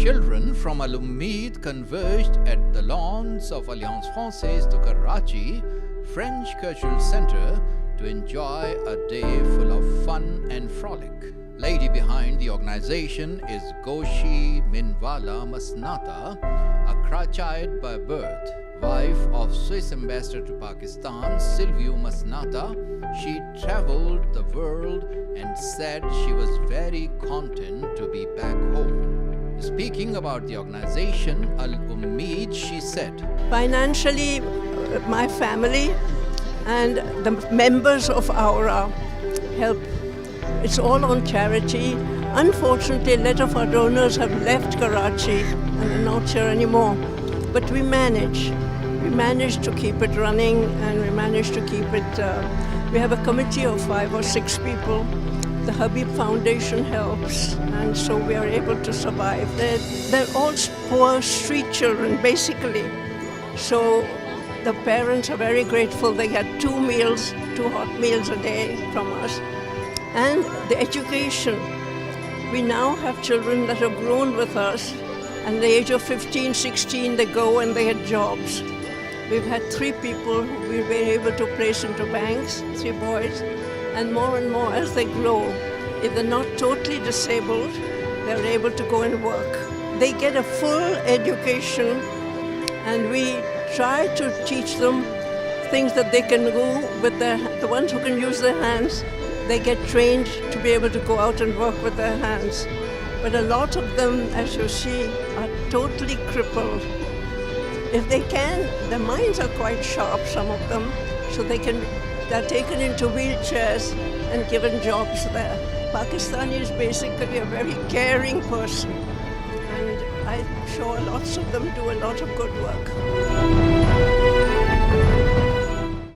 Children from Al Ummid converged at the lawns of Alliance Francaise to Karachi, French Cultural Center, to enjoy a day full of fun and frolic. Lady behind the organization is Goshi Minwala Masnata, a Karachiite by birth. Wife of Swiss ambassador to Pakistan, Silvio Masnata, she traveled the world and said she was very content to be back home. Speaking about the organization Al Ummid, she said, "Financially, my family and the members of Aura help. It's all on charity. Unfortunately, a lot of our donors have left Karachi and are not here anymore. But we manage. We manage to keep it running, and we manage to keep it. We have a committee of 5 or 6 people. The Habib Foundation helps, and so we are able to survive. They're all poor street children, basically. So the parents are very grateful. They get 2 meals, 2 hot meals a day from us. And the education. We now have children that have grown with us, and at the age of 15, 16, they go and they get jobs. We've had 3 people who we've been able to place into banks, 3 boys, and more as they grow. If they're not totally disabled, they're able to go and work. They get a full education, and we try to teach them things that they can do with the ones who can use their hands. They get trained to be able to go out and work with their hands. But a lot of them, as you see, are totally crippled. If they can, their minds are quite sharp, some of them, so they're taken into wheelchairs and given jobs there. Pakistani is basically a very caring person, and I'm sure lots of them do a lot of good work.